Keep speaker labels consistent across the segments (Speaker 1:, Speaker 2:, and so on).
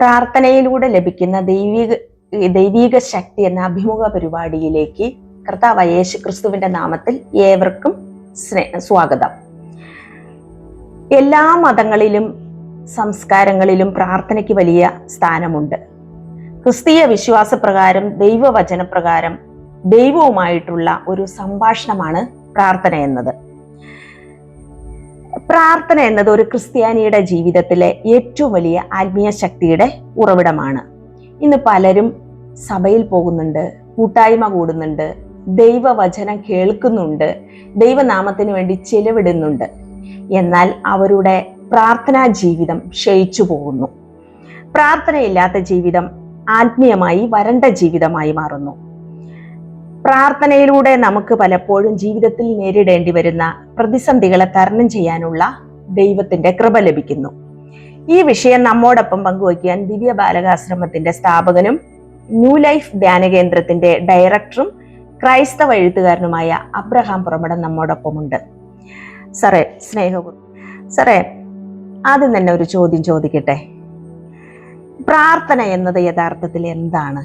Speaker 1: പ്രാർത്ഥനയിലൂടെ ലഭിക്കുന്ന ദൈവിക ശക്തി എന്ന അഭിമുഖ പരിപാടിയിലേക്ക് കർത്താവായ യേശു ക്രിസ്തുവിന്റെ നാമത്തിൽ ഏവർക്കും സ്വാഗതം. എല്ലാ മതങ്ങളിലും സംസ്കാരങ്ങളിലും പ്രാർത്ഥനയ്ക്ക് വലിയ സ്ഥാനമുണ്ട്. ക്രിസ്തീയ വിശ്വാസപ്രകാരം ദൈവവചനപ്രകാരം ദൈവവുമായിട്ടുള്ള ഒരു സംഭാഷണമാണ് പ്രാർത്ഥന എന്നത്. പ്രാർത്ഥന എന്നത് ഒരു ക്രിസ്ത്യാനിയുടെ ജീവിതത്തിലെ ഏറ്റവും വലിയ ആത്മീയ ശക്തിയുടെ ഉറവിടമാണ്. ഇന്ന് പലരും സഭയിൽ പോകുന്നുണ്ട്, കൂട്ടായ്മ കൂടുന്നുണ്ട്, ദൈവവചനം കേൾക്കുന്നുണ്ട്, ദൈവനാമത്തിന് വേണ്ടി ചെലവിടുന്നുണ്ട്. എന്നാൽ അവരുടെ പ്രാർത്ഥനാ ജീവിതം ക്ഷയിച്ചു പോകുന്നു. പ്രാർത്ഥനയില്ലാത്ത ജീവിതം ആത്മീയമായി വരണ്ട ജീവിതമായി മാറുന്നു. പ്രാർത്ഥനയിലൂടെ നമുക്ക് പലപ്പോഴും ജീവിതത്തിൽ നേരിടേണ്ടി വരുന്ന പ്രതിസന്ധികളെ തരണം ചെയ്യാനുള്ള ദൈവത്തിന്റെ കൃപ ലഭിക്കുന്നു. ഈ വിഷയം നമ്മോടൊപ്പം പങ്കുവയ്ക്കാൻ ദിവ്യ ബാലകാശ്രമത്തിന്റെ സ്ഥാപകനും ന്യൂ ലൈഫ് ധ്യാന കേന്ദ്രത്തിന്റെ ഡയറക്ടറും ക്രൈസ്തവ എഴുത്തുകാരനുമായ അബ്രഹാം പുറമടം നമ്മോടൊപ്പമുണ്ട്. സാറേ, സാറേ, ആദ്യം തന്നെ ഒരു ചോദ്യം ചോദിക്കട്ടെ. പ്രാർത്ഥന എന്നത് യഥാർത്ഥത്തിൽ എന്താണ്?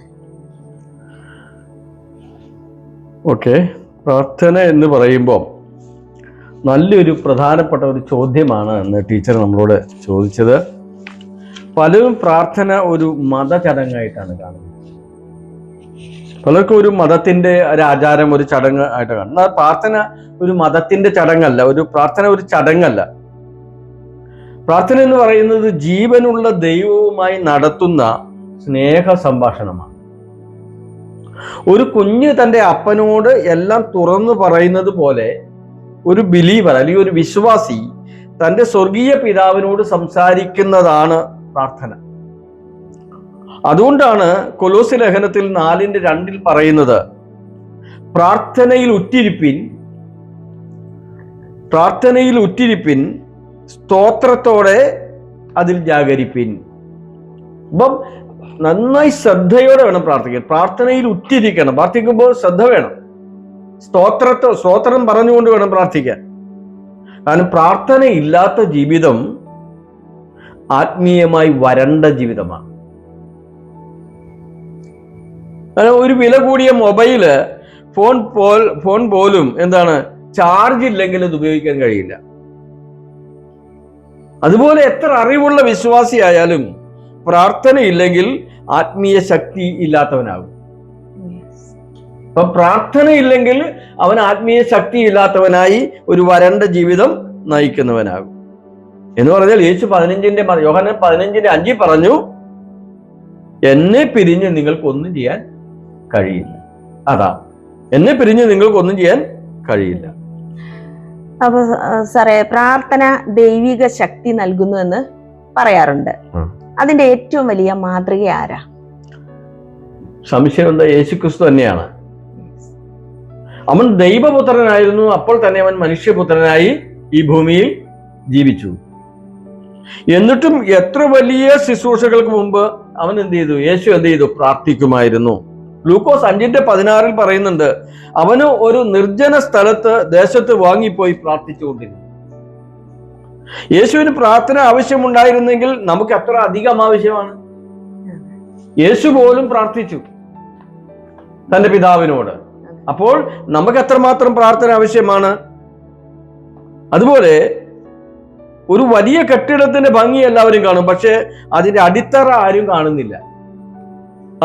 Speaker 2: ഓക്കെ, പ്രാർത്ഥന എന്ന് പറയുമ്പോൾ നല്ലൊരു പ്രധാനപ്പെട്ട ഒരു ചോദ്യമാണ് എന്ന് ടീച്ചർ നമ്മളോട് ചോദിച്ചത്. പലരും പ്രാർത്ഥന ഒരു മതചടങ്ങായിട്ടാണ് കാണുന്നത്. പലർക്കും ഒരു മതത്തിന്റെ ഒരു ആചാരം, ഒരു ചടങ്ങ് ആയിട്ട് കാണും. എന്നാൽ പ്രാർത്ഥന ഒരു മതത്തിന്റെ ചടങ്ങല്ല, പ്രാർത്ഥന ഒരു ചടങ്ങല്ല. പ്രാർത്ഥന എന്ന് പറയുന്നത് ജീവനുള്ള ദൈവവുമായി നടത്തുന്ന സ്നേഹ സംഭാഷണമാണ്. ഒരു കുഞ്ഞ് തൻ്റെ അപ്പനോട് എല്ലാം തുറന്നു പറയുന്നത് പോലെ ഒരു ബിലീവർ അല്ലെങ്കിൽ ഒരു വിശ്വാസി തൻ്റെ സ്വർഗീയ പിതാവിനോട് സംസാരിക്കുന്നതാണ് പ്രാർത്ഥന. അതുകൊണ്ടാണ് കൊലോസ്യ ലേഖനത്തിൽ 4:2 പറയുന്നത്, പ്രാർത്ഥനയിൽ ഉറ്റിരിപ്പിൻ, സ്തോത്രത്തോടെ അതിൽ ജാഗരിപ്പിൻ. അപ്പം നന്നായി ശ്രദ്ധയോടെ വേണം പ്രാർത്ഥിക്കാൻ. പ്രാർത്ഥനയിൽ ഉറ്റിരിക്കണം. പ്രാർത്ഥിക്കുമ്പോൾ ശ്രദ്ധ വേണം. സ്തോത്രം പറഞ്ഞുകൊണ്ട് വേണം പ്രാർത്ഥിക്കാൻ. കാരണം പ്രാർത്ഥന ഇല്ലാത്ത ജീവിതം ആത്മീയമായി വരണ്ട ജീവിതമാണ്. ഒരു വില കൂടിയ മൊബൈല്, ഫോൺ പോലും ചാർജ് ഇല്ലെങ്കിൽ അത് ഉപയോഗിക്കാൻ കഴിയില്ല. അതുപോലെ എത്ര അറിവുള്ള വിശ്വാസിയായാലും പ്രാർത്ഥന ഇല്ലെങ്കിൽ ആത്മീയ ശക്തി ഇല്ലാത്തവനാകും. അപ്പൊ പ്രാർത്ഥന ഇല്ലെങ്കിൽ അവൻ ആത്മീയ ശക്തി ഇല്ലാത്തവനായി ഒരു വരണ്ട ജീവിതം നയിക്കുന്നവനാകും. എന്ന് പറഞ്ഞാൽ യേശു യോഹന്നാൻ 15:5 പറഞ്ഞു, എന്നെ പിരിഞ്ഞ് നിങ്ങൾക്കൊന്നും ചെയ്യാൻ കഴിയില്ല. അതാ, എന്നെ പിരിഞ്ഞ് നിങ്ങൾക്കൊന്നും ചെയ്യാൻ കഴിയില്ല.
Speaker 1: അപ്പൊ സാറേ, പ്രാർത്ഥന ദൈവിക ശക്തി നൽകുന്നു എന്ന് പറയാറുണ്ട്. അതിന്റെ ഏറ്റവും വലിയ മാതൃക ആരാ?
Speaker 2: സംശയമുണ്ട്, യേശുക്രിസ്തു തന്നെയാണ്. അവൻ ദൈവപുത്രനായിരുന്നു, അപ്പോൾ തന്നെ അവൻ മനുഷ്യപുത്രനായി ഈ ഭൂമിയിൽ ജീവിച്ചു. എന്നിട്ടും എത്ര വലിയ ശുശ്രൂഷകൾക്ക് മുമ്പ് അവൻ യേശു എന്ത് ചെയ്തു? പ്രാർത്ഥിക്കുമായിരുന്നു. ലൂക്കോസ് 5:16 പറയുന്നുണ്ട്, അവന് ഒരു നിർജ്ജന ദേശത്ത് വാങ്ങിപ്പോയി പ്രാർത്ഥിച്ചുകൊണ്ടിരുന്നു. യേശുവിന് പ്രാർത്ഥന ആവശ്യമുണ്ടായിരുന്നെങ്കിൽ നമുക്ക് എത്ര അധികം ആവശ്യമാണ്. യേശു പോലും പ്രാർത്ഥിച്ചു തന്റെ പിതാവിനോട്. അപ്പോൾ നമുക്ക് എത്രമാത്രം പ്രാർത്ഥന ആവശ്യമാണ്. അതുപോലെ ഒരു വലിയ കെട്ടിടത്തിന്റെ ഭംഗി എല്ലാവരും കാണും, പക്ഷെ അതിന്റെ അടിത്തറ ആരും കാണുന്നില്ല.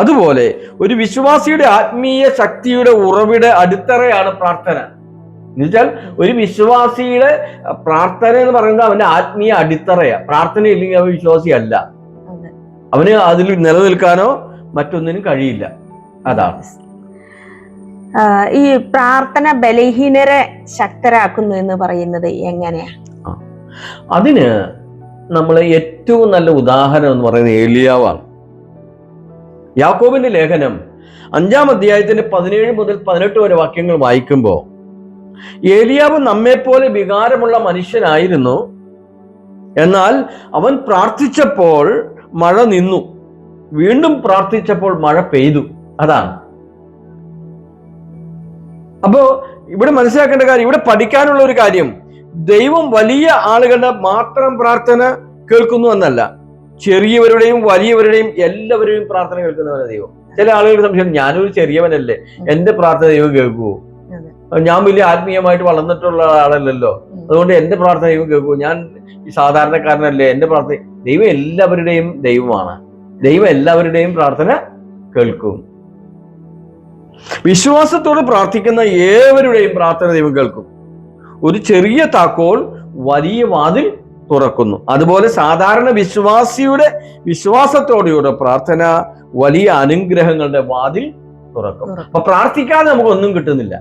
Speaker 2: അതുപോലെ ഒരു വിശ്വാസിയുടെ ആത്മീയ ശക്തിയുടെ ഉറവിട അടിത്തറയാണ് പ്രാർത്ഥന. എന്നുവെച്ചാൽ ഒരു വിശ്വാസിയുടെ പ്രാർത്ഥന എന്ന് പറയുന്നത് അവന്റെ ആത്മീയ അടിത്തറയാ. പ്രാർത്ഥന ഇല്ലെങ്കിൽ അവൻ വിശ്വാസിയല്ല. അവന് അതിൽ നിലനിൽക്കാനോ മറ്റൊന്നിനും കഴിയില്ല. അതാണ്
Speaker 1: ഈ പ്രാർത്ഥന ബലഹീനരെ ശക്തരാക്കുന്നു എന്ന് പറയുന്നത് എങ്ങനെയാ?
Speaker 2: അതിന് നമ്മളെ ഏറ്റവും നല്ല ഉദാഹരണം എന്ന് പറയുന്നത് ഏലിയാവാണ്. യാക്കോബിന്റെ ലേഖനം 5-ാം അധ്യായത്തിന്റെ 17 മുതൽ 18 വരെ വാക്യങ്ങൾ വായിക്കുമ്പോൾ, ഏലിയാവ് നമ്മെപ്പോലെ വികാരമുള്ള മനുഷ്യനായിരുന്നു. എന്നാൽ അവൻ പ്രാർത്ഥിച്ചപ്പോൾ മഴ നിന്നു, വീണ്ടും പ്രാർത്ഥിച്ചപ്പോൾ മഴ പെയ്തു. അതാണ്. അപ്പോ ഇവിടെ മനസ്സിലാക്കേണ്ട കാര്യം, ഇവിടെ പഠിക്കാനുള്ള ഒരു കാര്യം, ദൈവം വലിയ ആളുകളുടെ മാത്രം പ്രാർത്ഥന കേൾക്കുന്നു എന്നല്ല. ചെറിയവരുടെയും വലിയവരുടെയും എല്ലാവരുടെയും പ്രാർത്ഥന കേൾക്കുന്നവരാണ് ദൈവം. ചില ആളുകൾ സംശയം, ഞാനൊരു ചെറിയവനല്ലേ, എന്റെ പ്രാർത്ഥന ദൈവം കേൾക്കുവോ? ഞാൻ വലിയ ആത്മീയമായിട്ട് വളർന്നിട്ടുള്ള ആളല്ലല്ലോ, അതുകൊണ്ട് എന്റെ പ്രാർത്ഥന ദൈവം കേൾക്കുവോ? ഞാൻ ഈ സാധാരണക്കാരനല്ലേ, എന്റെ പ്രാർത്ഥന. ദൈവം എല്ലാവരുടെയും ദൈവമാണ്. ദൈവം എല്ലാവരുടെയും പ്രാർത്ഥന കേൾക്കും. വിശ്വാസത്തോടെ പ്രാർത്ഥിക്കുന്ന ഏവരുടെയും പ്രാർത്ഥന ദൈവം കേൾക്കും. ഒരു ചെറിയ താക്കോൽ വലിയ വാതിൽ തുറക്കുന്നു. അതുപോലെ സാധാരണ വിശ്വാസിയുടെ വിശ്വാസത്തോടെയുള്ള പ്രാർത്ഥന വലിയ അനുഗ്രഹങ്ങളുടെ വാതിൽ തുറക്കും. അപ്പൊ പ്രാർത്ഥിക്കാതെ നമുക്കൊന്നും കിട്ടുന്നില്ല.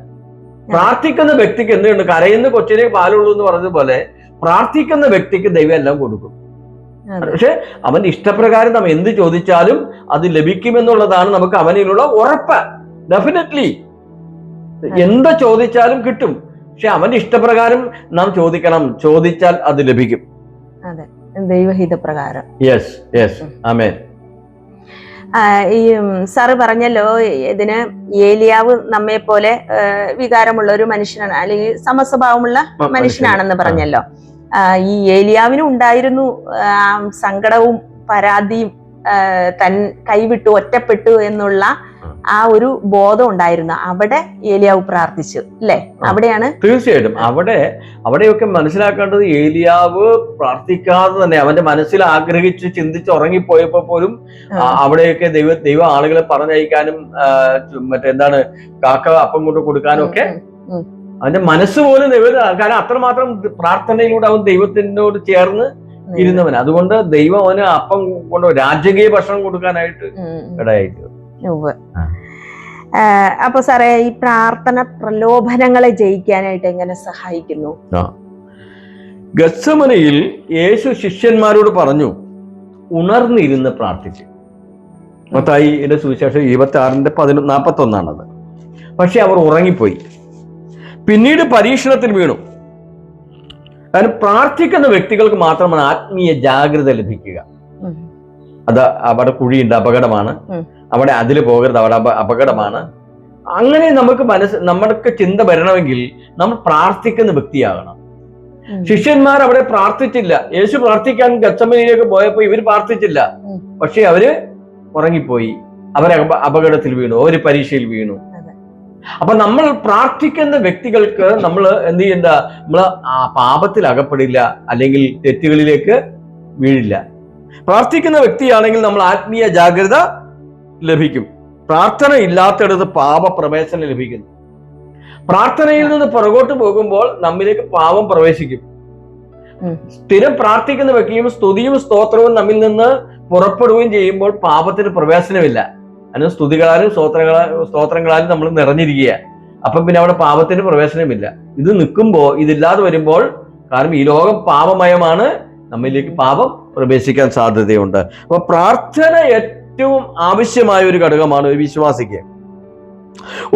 Speaker 2: പ്രാർത്ഥിക്കുന്ന വ്യക്തിക്ക് എന്തുണ്ട്? കരയുന്ന കൊച്ചിനെ പാലുള്ളൂ എന്ന് പറഞ്ഞതുപോലെ പ്രാർത്ഥിക്കുന്ന വ്യക്തിക്ക് ദൈവം എല്ലാം കൊടുക്കും. പക്ഷെ അവന്റെ ഇഷ്ടപ്രകാരം നാം എന്ത് ചോദിച്ചാലും അത് ലഭിക്കുമെന്നുള്ളതാണ് നമുക്ക് അവനിലുള്ള ഉറപ്പ്. ഡെഫിനറ്റ്ലി എന്ത് ചോദിച്ചാലും കിട്ടും. പക്ഷെ അവന്റെ ഇഷ്ടപ്രകാരം നാം ചോദിക്കണം. ചോദിച്ചാൽ അത് ലഭിക്കും.
Speaker 1: അതെ, ദൈവഹിതപ്രകാരം.
Speaker 2: യെസ് യെസ്, ആമേൻ.
Speaker 1: ഈ സാറ് പറഞ്ഞല്ലോ, ഇതിന് ഏലിയാവ് നമ്മെ പോലെ വികാരമുള്ള ഒരു മനുഷ്യനാണ്, അല്ലെങ്കിൽ സമസ്വഭാവമുള്ള മനുഷ്യനാണെന്ന് പറഞ്ഞല്ലോ. ഈ ഏലിയാവിനും ഉണ്ടായിരുന്നു സങ്കടവും പരാതിയും, തൻ കൈവിട്ടു ഒറ്റപ്പെട്ടു എന്നുള്ള ആ ഒരു ബോധം ഉണ്ടായിരുന്നു. അവിടെ ഏലിയാവ് പ്രാർത്ഥിച്ചു, അല്ലേ? അവിടെയാണ്
Speaker 2: തീർച്ചയായിട്ടും അവിടെയൊക്കെ മനസ്സിലാക്കേണ്ടത്, ഏലിയാവ് പ്രാർത്ഥിക്കാതെ തന്നെ അവന്റെ മനസ്സിൽ ആഗ്രഹിച്ച് ചിന്തിച്ച് ഉറങ്ങിപ്പോയപ്പോ പോലും അവിടെയൊക്കെ ദൈവ ആളുകളെ പറഞ്ഞയക്കാനും മറ്റെന്താണ് കാക്ക അപ്പം കൊണ്ട് കൊടുക്കാനും ഒക്കെ അവന്റെ മനസ്സ് പോലും കാരണം അത്രമാത്രം പ്രാർത്ഥനയിലൂടെ അവൻ ദൈവത്തിനോട് ചേർന്ന് ഇരുന്നവൻ. അതുകൊണ്ട് ദൈവം അവന് അപ്പം കൊണ്ട് രാജകീയ ഭക്ഷണം കൊടുക്കാനായിട്ട് ഇടയായിട്ട്.
Speaker 1: അപ്പൊ സാറേ, ഈ പ്രാർത്ഥന പ്രലോഭനങ്ങളെ ജയിക്കാനായിട്ട് എങ്ങനെ സഹായിക്കുന്നു?
Speaker 2: ഗത്സമനയിൽ യേശു ശിഷ്യന്മാരോട് പറഞ്ഞു, ഉണർന്നിരുന്ന് പ്രാർത്ഥിച്ചു. മത്തായി സുവിശേഷം 26:41. പക്ഷെ അവർ ഉറങ്ങിപ്പോയി, പിന്നീട് പരീക്ഷണത്തിൽ വീണു. കാരണം പ്രാർത്ഥിക്കുന്ന വ്യക്തികൾക്ക് മാത്രമാണ് ആത്മീയ ജാഗ്രത ലഭിക്കുക. അത് അവിടെ കുഴിയുണ്ട്, അപകടമാണ്, അവിടെ അതിൽ പോകരുത്, അവിടെ അപകടമാണ്. അങ്ങനെ നമ്മൾക്ക് ചിന്ത വരണമെങ്കിൽ നമ്മൾ പ്രാർത്ഥിക്കുന്ന വ്യക്തിയാകണം. ശിഷ്യന്മാർ അവിടെ പ്രാർത്ഥിച്ചില്ല. യേശു പ്രാർത്ഥിക്കാൻ ഗത്സമനയിലേക്ക് പോയപ്പോ ഇവർ പ്രാർത്ഥിച്ചില്ല. പക്ഷെ അവര് ഉറങ്ങിപ്പോയി, അവരെ അപകടത്തിൽ വീണു, ഒരു പരീക്ഷയിൽ വീണു. അപ്പൊ നമ്മൾ പ്രാർത്ഥിക്കുന്ന വ്യക്തികൾക്ക് നമ്മൾ എന്ത് ചെയ്യണ്ട? നമ്മൾ പാപത്തിൽ അകപ്പെടില്ല, അല്ലെങ്കിൽ തെറ്റുകളിലേക്ക് വീഴില്ല. പ്രാർത്ഥിക്കുന്ന വ്യക്തിയാണെങ്കിൽ നമ്മൾ ആത്മീയ ജാഗ്രത ലഭിക്കും. പ്രാർത്ഥന ഇല്ലാത്തടത്ത് പാപപ്രവേശനം ലഭിക്കുന്നു. പ്രാർത്ഥനയിൽ നിന്ന് പുറകോട്ട് പോകുമ്പോൾ നമ്മിലേക്ക് പാപം പ്രവേശിക്കും. സ്ഥിരം പ്രാർത്ഥിക്കുന്ന വ്യക്തിയും സ്തുതിയും സ്തോത്രവും നമ്മിൽ നിന്ന് പുറപ്പെടുകയും ചെയ്യുമ്പോൾ പാപത്തിന് പ്രവേശനമില്ല. അതിന് സ്തുതികളാലും സ്തോത്രങ്ങളാലും നമ്മൾ നിറഞ്ഞിരിക്കുക. അപ്പം പിന്നെ അവിടെ പാപത്തിന് പ്രവേശനമില്ല. ഇത് നിൽക്കുമ്പോൾ, ഇതില്ലാതെ വരുമ്പോൾ, കാരണം ഈ ലോകം പാപമയമാണ്, നമ്മിലേക്ക് പാപം പ്രവേശിക്കാൻ സാധ്യതയുണ്ട്. അപ്പൊ പ്രാർത്ഥന ഏറ്റവും ആവശ്യമായ ഒരു ഘടകമാണ് ഒരു വിശ്വാസിക്ക്.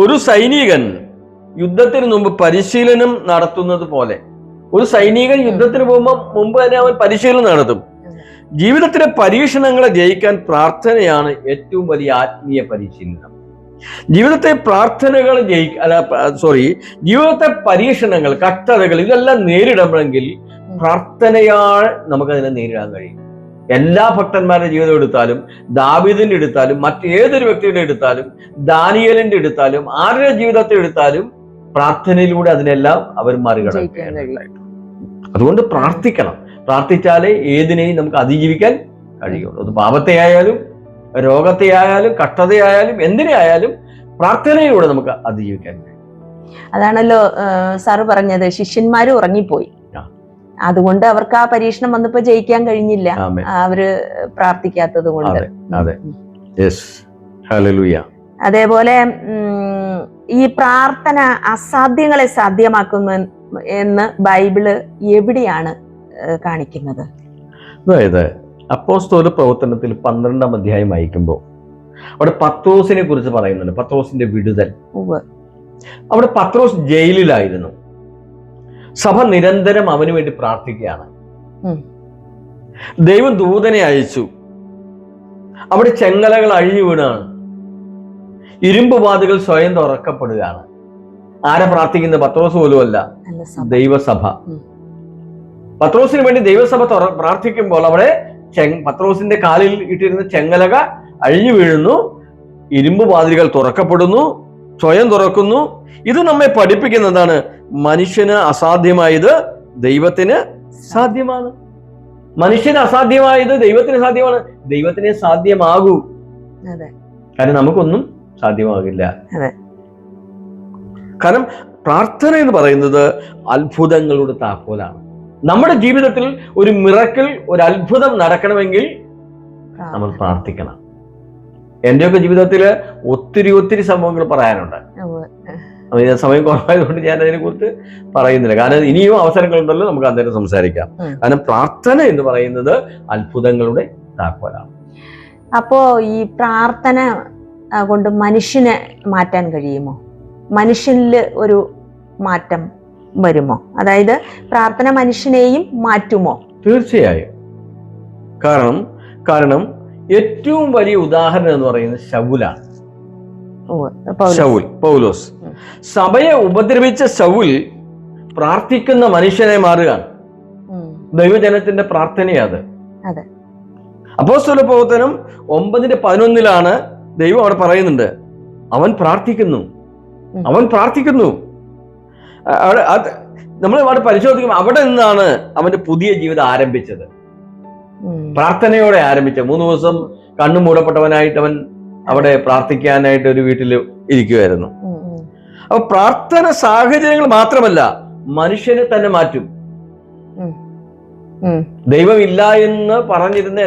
Speaker 2: ഒരു സൈനികൻ യുദ്ധത്തിന് മുമ്പ് പരിശീലനം നടത്തുന്നത് പോലെ, ഒരു സൈനികൻ യുദ്ധത്തിന് പോകുമ്പോൾ മുമ്പ് തന്നെ അവൻ പരിശീലനം നടത്തും. ജീവിതത്തിലെ പരീക്ഷണങ്ങളെ ജയിക്കാൻ പ്രാർത്ഥനയാണ് ഏറ്റവും വലിയ ആത്മീയ പരിശീലനം. ജീവിതത്തെ ജീവിതത്തെ പരീക്ഷണങ്ങൾ, കഷ്ടതകൾ, ഇതെല്ലാം നേരിടണമെങ്കിൽ പ്രാർത്ഥനയാൽ നമുക്കതിനെ നേരിടാൻ കഴിയും. എല്ലാ ഭക്തന്മാരുടെ ജീവിതം എടുത്താലും, ദാവീദിന്റെ എടുത്താലും, മറ്റേതൊരു വ്യക്തിയുടെ എടുത്താലും, ദാനിയേലിന്റെ എടുത്താലും, ആരുടെ ജീവിതത്തെ എടുത്താലും പ്രാർത്ഥനയിലൂടെ അതിനെല്ലാം അവർ മറികടക്കുകയാണ്. അതുകൊണ്ട് പ്രാർത്ഥിക്കണം. പ്രാർത്ഥിച്ചാലേ ഏതിനെയും നമുക്ക് അതിജീവിക്കാൻ കഴിയുള്ളൂ. അത് പാപത്തെയായാലും രോഗത്തെയായാലും കഷ്ടതയായാലും എന്തിനായാലും പ്രാർത്ഥനയിലൂടെ നമുക്ക് അതിജീവിക്കാൻ കഴിയും.
Speaker 1: അതാണല്ലോ സാറ് പറഞ്ഞത്, ശിഷ്യന്മാരും ഉറങ്ങിപ്പോയി, അതുകൊണ്ട് അവർക്ക് ആ പരീക്ഷണം വന്നപ്പോ ജയിക്കാൻ കഴിഞ്ഞില്ല, അവര് പ്രാർത്ഥിക്കാത്തത് കൊണ്ട്. അതേപോലെ ഈ പ്രാർത്ഥന അസാധ്യങ്ങളെ സാധ്യമാക്കുന്നു എന്ന് ബൈബിള് എവിടെയാണ് കാണിക്കുന്നത്?
Speaker 2: അതായത് അപ്പോസ്തല പ്രവർത്തനത്തിൽ 12-ാം അധ്യായം വായിക്കുമ്പോൾ അവിടെ പത്രോസിനെ കുറിച്ച് പറയുന്നുണ്ട്. പത്രോസിന്റെ വിടുതൽ. അവിടെ പത്രോസ് ജയിലിലായിരുന്നു. സഭ നിരന്തരം അവന് വേണ്ടി പ്രാർത്ഥിക്കുകയാണ്. ദൈവം ദൂതനെ അയച്ചു. അവിടെ ചെങ്ങലകൾ അഴിഞ്ഞു വീണാണ്. ഇരുമ്പുവാതികൾ സ്വയം തുറക്കപ്പെടുകയാണ്. ആരെ പ്രാർത്ഥിക്കുന്നത്? പത്രോസ് പോലും അല്ല, ദൈവസഭ. പത്രോസിന് വേണ്ടി ദൈവസഭ പ്രാർത്ഥിക്കുമ്പോൾ അവിടെ പത്രോസിന്റെ കാലിൽ ഇട്ടിരുന്ന ചെങ്ങലക അഴിഞ്ഞു വീഴുന്നു, ഇരുമ്പ് വാതിലുകൾ തുറക്കപ്പെടുന്നു, സ്വയം തുറക്കുന്നു. ഇത് നമ്മെ പഠിപ്പിക്കുന്നതാണ്, മനുഷ്യന് അസാധ്യമായത് ദൈവത്തിന് സാധ്യമാണ്. മനുഷ്യന് അസാധ്യമായത് ദൈവത്തിന് സാധ്യമാണ്. ദൈവത്തിന് സാധ്യമാകൂ. കാരണം നമുക്കൊന്നും സാധ്യമാകില്ല. കാരണം പ്രാർത്ഥന എന്ന് പറയുന്നത് അത്ഭുതങ്ങളുടെ താക്കോലാണ്. നമ്മുടെ ജീവിതത്തിൽ ഒരു മിറക്കിൾ, ഒരു അത്ഭുതം നടക്കണമെങ്കിൽ നമ്മൾ പ്രാർത്ഥിക്കണം. എന്റെയൊക്കെ ജീവിതത്തിൽ ഒത്തിരി സംഭവങ്ങൾ പറയാനുണ്ട്. സമയം കുറവായതുകൊണ്ട് ഞാൻ അതിനെ കുറിച്ച് പറയുന്നില്ല. കാരണം ഇനിയും അവസരങ്ങളുണ്ടല്ലോ, നമുക്ക് അന്നേരം സംസാരിക്കാം. കാരണം പ്രാർത്ഥന എന്ന് പറയുന്നത് അത്ഭുതങ്ങളുടെ താക്കോലാണ്.
Speaker 1: അപ്പോ ഈ പ്രാർത്ഥന കൊണ്ട് മനുഷ്യനെ മാറ്റാൻ കഴിയുമോ? മനുഷ്യനിൽ ഒരു മാറ്റം വരുമോ? അതായത് പ്രാർത്ഥന മനുഷ്യനെയും മാറ്റുമോ?
Speaker 2: തീർച്ചയായും. കാരണം ഏറ്റവും വലിയ ഉദാഹരണം എന്ന് പറയുന്നത് ശൗലാണ്. പൗലോസ്. സഭയെ ഉപദ്രവിച്ച ശൗൽ പ്രാർത്ഥിക്കുന്ന മനുഷ്യനെ മാറുകയാണ്. ദൈവജനത്തിന്റെ പ്രാർത്ഥനയത്. അപ്പോസ്തല പ്രവർത്തനം 9:11 ദൈവം അവിടെ പറയുന്നുണ്ട്, അവൻ പ്രാർത്ഥിക്കുന്നു. നമ്മൾ അവിടെ പരിശോധിക്കുമ്പോൾ അവിടെ നിന്നാണ് അവന്റെ പുതിയ ജീവിതം ആരംഭിച്ചത്. പ്രാർത്ഥനയോടെ ആരംഭിച്ച 3 ദിവസം കണ്ണു മൂടപ്പെട്ടവനായിട്ട് അവൻ അവിടെ പ്രാർത്ഥിക്കാനായിട്ട് ഒരു വീട്ടിൽ ഇരിക്കുമായിരുന്നു. അപ്പൊ പ്രാർത്ഥന സാഹചര്യങ്ങൾ മാത്രമല്ല, മനുഷ്യനെ തന്നെ മാറ്റും. ദൈവമില്ല എന്ന് പറഞ്ഞിരുന്ന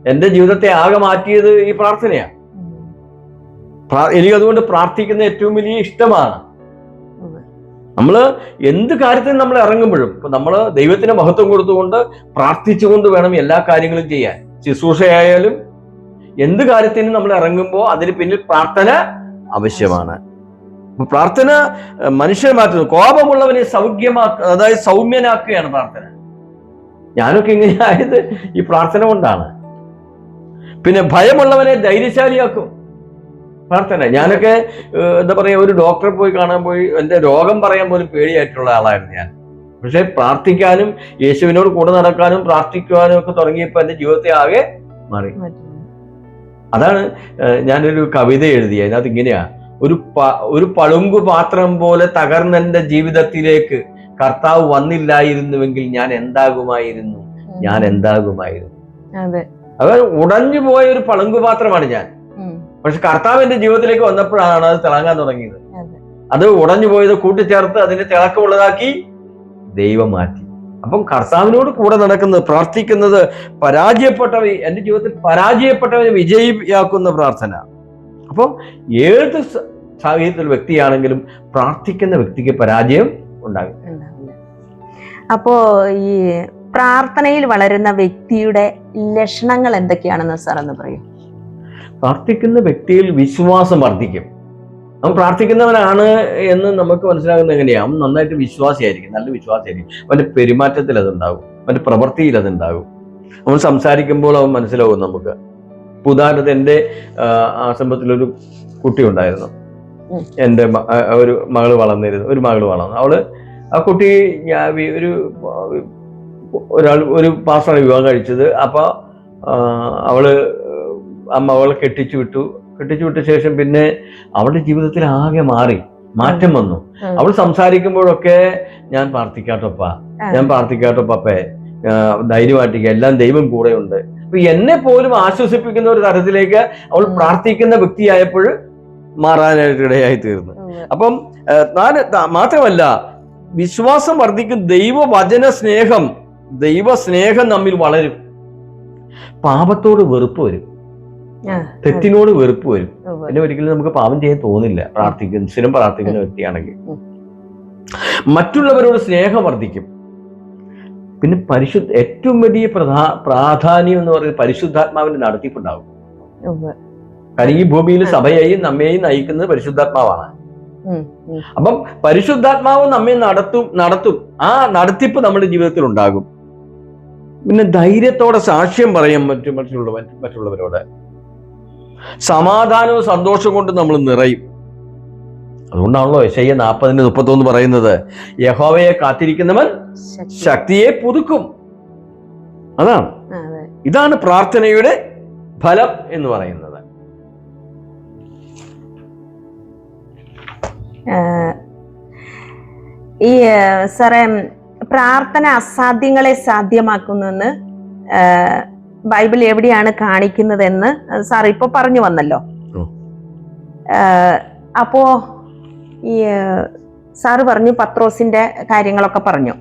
Speaker 2: എന്റെ ജീവിതത്തെ ആകെ മാറ്റിയത് ഈ പ്രാർത്ഥനയാണ്. എനിക്ക് അതുകൊണ്ട് പ്രാർത്ഥിക്കുന്ന ഏറ്റവും വലിയ ഇഷ്ടമാണ്. നമ്മള് എന്ത് കാര്യത്തിനും നമ്മൾ ഇറങ്ങുമ്പോഴും ഇപ്പൊ നമ്മള് ദൈവത്തിന് മഹത്വം കൊടുത്തുകൊണ്ട് പ്രാർത്ഥിച്ചുകൊണ്ട് വേണം എല്ലാ കാര്യങ്ങളും ചെയ്യാൻ. ശുശ്രൂഷയായാലും എന്ത് കാര്യത്തിനും നമ്മൾ ഇറങ്ങുമ്പോൾ അതിന് പിന്നിൽ പ്രാർത്ഥന ആവശ്യമാണ്. പ്രാർത്ഥന മനുഷ്യനെ മാറ്റുന്നു. കോപമുള്ളവനെ അതായത് സൗമ്യനാക്കുകയാണ് പ്രാർത്ഥന. ഞാനൊക്കെ ഇങ്ങനെയായത് ഈ പ്രാർത്ഥന കൊണ്ടാണ്. പിന്നെ ഭയമുള്ളവനെ ധൈര്യശാലിയാക്കും പ്രാർത്ഥന. ഞാനൊക്കെ എന്താ പറയാ, ഒരു ഡോക്ടറെ പോയി കാണാൻ പോയി എന്റെ രോഗം പറയാൻ പോലും പേടിയായിട്ടുള്ള ആളായിരുന്നു ഞാൻ. പക്ഷെ പ്രാർത്ഥിക്കാനും യേശുവിനോട് കൂടെ നടക്കാനും പ്രാർത്ഥിക്കുവാനും ഒക്കെ തുടങ്ങിയപ്പോൾ എന്റെ ജീവിതത്തെ ആകെ മാറി. അതാണ് ഞാനൊരു കവിത എഴുതി. അതിനകത്ത് ഇങ്ങനെയാ, ഒരു പളുങ്കു പാത്രം പോലെ തകർന്നെന്റെ ജീവിതത്തിലേക്ക് കർത്താവ് വന്നില്ലായിരുന്നുവെങ്കിൽ ഞാൻ എന്താകുമായിരുന്നു. അത് ഉടഞ്ഞു പോയ ഒരു പളുങ്കു പാത്രമാണ് ഞാൻ. പക്ഷെ കർത്താവിന്റെ ജീവിതത്തിലേക്ക് വന്നപ്പോഴാണ് അത് തിളങ്ങാൻ തുടങ്ങിയത്. അത് ഉടഞ്ഞു പോയത് കൂട്ടിച്ചേർത്ത് അതിനെ തിളക്കമുള്ളതാക്കി ദൈവം മാറ്റി. അപ്പം കർത്താവിനോട് കൂടെ നടക്കുന്നത്, പ്രാർത്ഥിക്കുന്നത്, എന്റെ ജീവിതത്തിൽ പരാജയപ്പെട്ടവനെ വിജയിയാക്കുന്ന പ്രാർത്ഥന. അപ്പം ഏത് സാഹചര്യത്തിൽ വ്യക്തിയാണെങ്കിലും പ്രാർത്ഥിക്കുന്ന വ്യക്തിക്ക് പരാജയം ഉണ്ടാകും.
Speaker 1: അപ്പോ ഈ പ്രാർത്ഥനയിൽ വളരുന്ന വ്യക്തിയുടെ ലക്ഷണങ്ങൾ എന്തൊക്കെയാണെന്ന് സാർ ഒന്ന് പറയും?
Speaker 2: പ്രാർത്ഥിക്കുന്ന വ്യക്തിയിൽ വിശ്വാസം വർദ്ധിക്കും. അവൻ പ്രാർത്ഥിക്കുന്നവനാണ് എന്ന് നമുക്ക് മനസ്സിലാകുന്നത് എങ്ങനെയാണ്? അവൻ നന്നായിട്ട് വിശ്വാസിയായിരിക്കും, നല്ല വിശ്വാസിയായിരിക്കും. അവന്റെ പെരുമാറ്റത്തിൽ അതുണ്ടാകും, അവന്റെ പ്രവൃത്തിയിൽ അതുണ്ടാകും. അവൻ സംസാരിക്കുമ്പോൾ അവൻ മനസ്സിലാവും നമുക്ക്. ഉദാഹരണത്തിന് എൻ്റെ ആശ്രമത്തിലൊരു കുട്ടി ഉണ്ടായിരുന്നു. എൻ്റെ ഒരു മകള് വളർന്നു. ആ കുട്ടി ഒരു പാസ്റ്ററാണ് വിവാഹം കഴിച്ചത്. അപ്പൊ അമ്മ അവളെ കെട്ടിച്ചു വിട്ട ശേഷം പിന്നെ അവളുടെ ജീവിതത്തിൽ ആകെ മാറ്റം വന്നു. അവൾ സംസാരിക്കുമ്പോഴൊക്കെ ഞാൻ പ്രാർത്ഥിക്കാട്ടോ പപ്പേ, ധൈര്യമായിട്ടിരിക്കുക, എല്ലാം ദൈവം കൂടെ ഉണ്ട്. അപ്പൊ എന്നെ പോലും ആശ്വസിപ്പിക്കുന്ന ഒരു തരത്തിലേക്ക് അവൾ പ്രാർത്ഥിക്കുന്ന വ്യക്തിയായപ്പോൾ മാറാനായിട്ട് ഇടയായി തീർന്നു. അപ്പം മാത്രമല്ല, വിശ്വാസം വർദ്ധിക്കും. ദൈവസ്നേഹം നമ്മിൽ വളരും. പാപത്തോട് വെറുപ്പ് വരും, തെറ്റിനോട് വെറുപ്പ് വരും. പിന്നെ ഒരിക്കലും നമുക്ക് പാപം ചെയ്യാൻ തോന്നില്ല സ്ഥിരം പ്രാർത്ഥിക്കുന്ന വ്യക്തിയാണെങ്കിൽ. മറ്റുള്ളവരോട് സ്നേഹം വർദ്ധിക്കും. പിന്നെ ഏറ്റവും വലിയ പ്രാധാന്യം എന്ന് പറയുന്നത് പരിശുദ്ധാത്മാവിന്റെ നടത്തിപ്പുണ്ടാവും. കാരണം ഈ ഭൂമിയിൽ സഭയെയും നമ്മയെയും നയിക്കുന്നത് പരിശുദ്ധാത്മാവാണ്. അപ്പം പരിശുദ്ധാത്മാവ് നമ്മെ നടത്തും. ആ നടത്തിപ്പ് നമ്മുടെ ജീവിതത്തിൽ ഉണ്ടാകും. പിന്നെ ധൈര്യത്തോടെ സാക്ഷ്യം പറയാൻ മറ്റുള്ളവരോട്. സമാധാനവും സന്തോഷം കൊണ്ട് നമ്മൾ നിറയും. അതുകൊണ്ടാണല്ലോ യെശയ്യാ 40:31 പറയുന്നത്, യഹോവയെ കാത്തിരിക്കുന്നവൻ ശക്തിയെ പുതുക്കും. അതാണ് ഇതാണ് പ്രാർത്ഥനയുടെ ഫലം എന്ന് പറയുന്നത്.
Speaker 1: ഈ സാറേ, പ്രാർത്ഥന അസാധ്യങ്ങളെ സാധ്യമാക്കുന്നെന്ന് ബൈബിൾ എവിടെയാണ് കാണിക്കുന്നതെന്ന് സാർ ഇപ്പൊ പറഞ്ഞു വന്നല്ലോ. അപ്പോ ഈ സാറ് പറഞ്ഞു പത്രോസിന്റെ കാര്യങ്ങളൊക്കെ പറഞ്ഞു.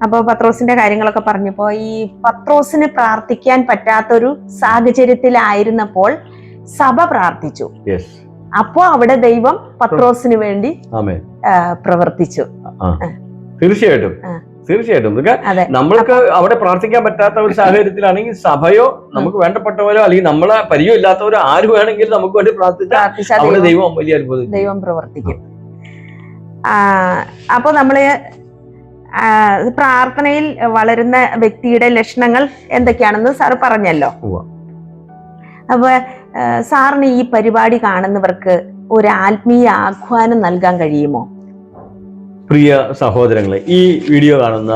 Speaker 1: അപ്പൊ പത്രോസിന്റെ കാര്യങ്ങളൊക്കെ പറഞ്ഞപ്പോ ഈ പത്രോസിന് പ്രാർത്ഥിക്കാൻ പറ്റാത്തൊരു സാഹചര്യത്തിലായിരുന്നപ്പോൾ സഭ പ്രാർത്ഥിച്ചു. അപ്പോ അവിടെ ദൈവം പത്രോസിന് വേണ്ടി പ്രവർത്തിച്ചു.
Speaker 2: തീർച്ചയായിട്ടും തീർച്ചയായിട്ടും. നമ്മൾക്ക് അവിടെ പ്രാർത്ഥിക്കാൻ പറ്റാത്ത ഒരു സാഹചര്യത്തിലാണെങ്കിൽ സഭയോ നമുക്ക് വേണ്ടപ്പെട്ടവരോ അല്ലെങ്കിൽ നമ്മളെ പരിചയമില്ലാത്തവരോ ആര് വേണമെങ്കിലും നമുക്ക് വേണ്ടി പ്രാർത്ഥിച്ചാൽ അവിടെ ദൈവം വലിയ അത്ഭുതം
Speaker 1: ദൈവം പ്രവർത്തിക്കും. അപ്പൊ നമ്മള് പ്രാർത്ഥനയിൽ വളരുന്ന വ്യക്തിയുടെ ലക്ഷണങ്ങൾ എന്തൊക്കെയാണെന്ന് സാർ പറഞ്ഞല്ലോ. അപ്പൊ സാറിന് ഈ പരിപാടി കാണുന്നവർക്ക് ഒരു ആത്മീയ ആഹ്വാനം നൽകാൻ കഴിയുമോ?
Speaker 2: പ്രിയ സഹോദരങ്ങളെ, ഈ വീഡിയോ കാണുന്ന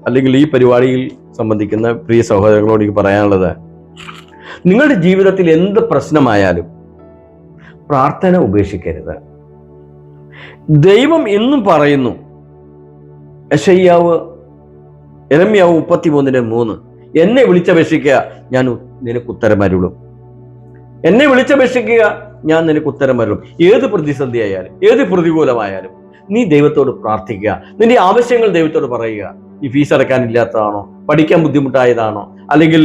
Speaker 2: അല്ലെങ്കിൽ ഈ പരിപാടിയിൽ സംബന്ധിക്കുന്ന പ്രിയ സഹോദരങ്ങളോട് എനിക്ക് പറയാനുള്ളത്, നിങ്ങളുടെ ജീവിതത്തിൽ എന്ത് പ്രശ്നമായാലും പ്രാർത്ഥന ഉപേക്ഷിക്കരുത്. ദൈവം എന്നും പറയുന്നു, യെശയ്യാവ് 33:3, എന്നെ വിളിച്ചപേക്ഷിക്കുക ഞാൻ നിനക്ക് ഉത്തരമരുളും. എന്നെ വിളിച്ചപേക്ഷിക്കുക ഞാൻ നിനക്ക് ഉത്തരമരുളും. ഏത് പ്രതിസന്ധി ആയാലും ഏത് പ്രതികൂലമായാലും നീ ദൈവത്തോട് പ്രാർത്ഥിക്കുക. നിന്റെ ആവശ്യങ്ങൾ ദൈവത്തോട് പറയുക. ഈ ഫീസ് അടക്കാനില്ലാത്തതാണോ, പഠിക്കാൻ ബുദ്ധിമുട്ടായതാണോ, അല്ലെങ്കിൽ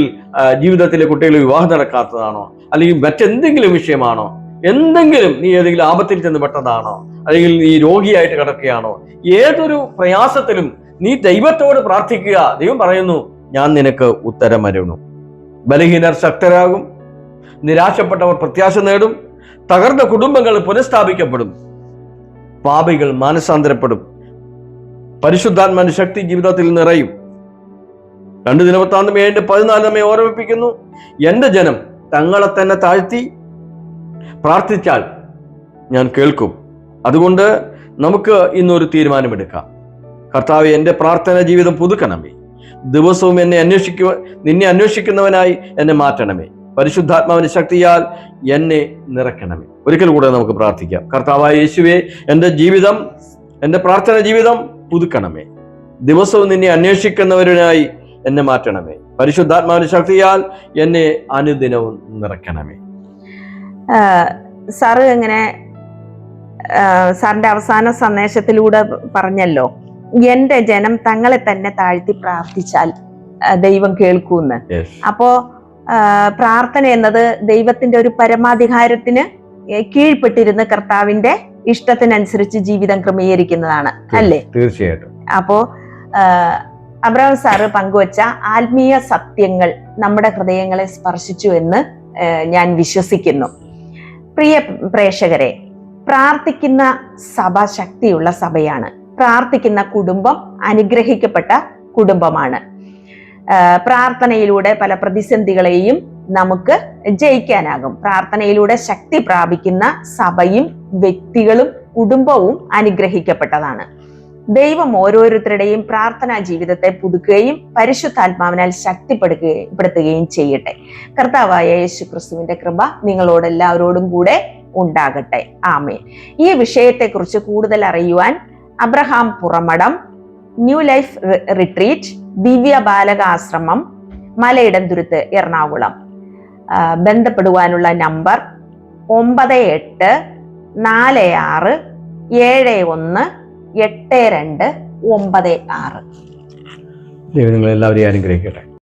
Speaker 2: ജീവിതത്തിലെ കുട്ടികൾ വിവാഹം നടക്കാത്തതാണോ, അല്ലെങ്കിൽ മറ്റെന്തെങ്കിലും വിഷയമാണോ, എന്തെങ്കിലും നീ ഏതെങ്കിലും ആപത്തിൽ ചെന്ന് പെട്ടതാണോ, അല്ലെങ്കിൽ നീ രോഗിയായിട്ട് കിടക്കുകയാണോ, ഏതൊരു പ്രയാസത്തിലും നീ ദൈവത്തോട് പ്രാർത്ഥിക്കുക. ദൈവം പറയുന്നു, ഞാൻ നിനക്ക് ഉത്തരമരുളും. ബലഹീനർ ശക്തരാകും, നിരാശപ്പെട്ടവർ പ്രത്യാശ നേടും, തകർന്ന കുടുംബങ്ങൾ പുനഃസ്ഥാപിക്കപ്പെടും, പാപികൾ മാനസാന്തരപ്പെടും, പരിശുദ്ധാത്മാവിന്റെ ശക്തി ജീവിതത്തിൽ നിറയും. 2 ദിനവൃത്താന്തം 7:14 നമ്മെ ഓർമ്മിപ്പിക്കുന്നു, എന്റെ ജനം തങ്ങളെ തന്നെ താഴ്ത്തി പ്രാർത്ഥിച്ചാൽ ഞാൻ കേൾക്കും. അതുകൊണ്ട് നമുക്ക് ഇന്നൊരു തീരുമാനമെടുക്കാം. കർത്താവേ, എൻ്റെ പ്രാർത്ഥന ജീവിതം പുതുക്കണമേ. ദിവസവും നിന്നെ അന്വേഷിക്കുന്നവനായി എന്നെ മാറ്റണമേ. പരിശുദ്ധാത്മാവിന്റെ ശക്തിയാൽ എന്നെ നിറയ്ക്കണമേ. ഒരിക്കൽ കൂടെ നമുക്ക് പ്രാർത്ഥിക്കാം. കർത്താവായ യേശുവേ, എൻ്റെ പ്രാർത്ഥന ജീവിതം പുതുക്കണമേ. ദിവസവും നിന്നെ അന്വേഷിക്കുന്നവനായി എന്നെ മാറ്റണമേ. പരിശുദ്ധാത്മാവിന്റെ ശക്തിയാൽ എന്നെ അനുദിനവും നിറയ്ക്കണമേ.
Speaker 1: സാറ് ഇങ്ങനെ സാറിന്റെ അവസാന സന്ദേശത്തിലൂടെ പറഞ്ഞല്ലോ, എന്റെ ജനം തങ്ങളെ തന്നെ താഴ്ത്തി പ്രാർത്ഥിച്ചാൽ ദൈവം കേൾക്കൂന്ന്. അപ്പോ പ്രാർത്ഥന എന്നത് ദൈവത്തിന്റെ ഒരു പരമാധികാരത്തിന് കീഴ്പ്പെട്ടിരുന്ന് കർത്താവിന്റെ ഇഷ്ടത്തിനനുസരിച്ച് ജീവിതം ക്രമീകരിക്കുന്നതാണ്, അല്ലേ?
Speaker 2: തീർച്ചയായിട്ടും.
Speaker 1: അപ്പോ അബ്രഹാം സാറ് പങ്കുവച്ച ആത്മീയ സത്യങ്ങൾ നമ്മുടെ ഹൃദയങ്ങളെ സ്പർശിച്ചു എന്ന് ഞാൻ വിശ്വസിക്കുന്നു. പ്രിയ പ്രേക്ഷകരെ, പ്രാർത്ഥിക്കുന്ന സഭ ശക്തിയുള്ള സഭയാണ്. പ്രാർത്ഥിക്കുന്ന കുടുംബം അനുഗ്രഹിക്കപ്പെട്ട കുടുംബമാണ്. പ്രാർത്ഥനയിലൂടെ പല പ്രതിസന്ധികളെയും നമുക്ക് ജയിക്കാനാകും. പ്രാർത്ഥനയിലൂടെ ശക്തി പ്രാപിക്കുന്ന സഭയും വ്യക്തികളും കുടുംബവും അനുഗ്രഹിക്കപ്പെട്ടതാണ്. ദൈവം ഓരോരുത്തരുടെയും പ്രാർത്ഥനാ ജീവിതത്തെ പുതുക്കുകയും പരിശുദ്ധാത്മാവിനാൽ ശക്തിപ്പെടുത്തുകയും ചെയ്യട്ടെ. കർത്താവായ യേശുക്രിസ്തുവിന്റെ കൃപ നിങ്ങളോട് എല്ലാവരോടും കൂടെ ഉണ്ടാകട്ടെ. ആമേൻ. ഈ വിഷയത്തെക്കുറിച്ച് കൂടുതൽ അറിയുവാൻ Abraham Puramadam new life retreat ദിവ്യ ബാലകാശ്രമം മലയിടംതുരുത്ത് എറണാകുളം ബന്ധപ്പെടുവാനുള്ള നമ്പർ 9846718296.
Speaker 2: ദൈവം നിങ്ങളെല്ലാവരെയും അനുഗ്രഹിക്കട്ടെ.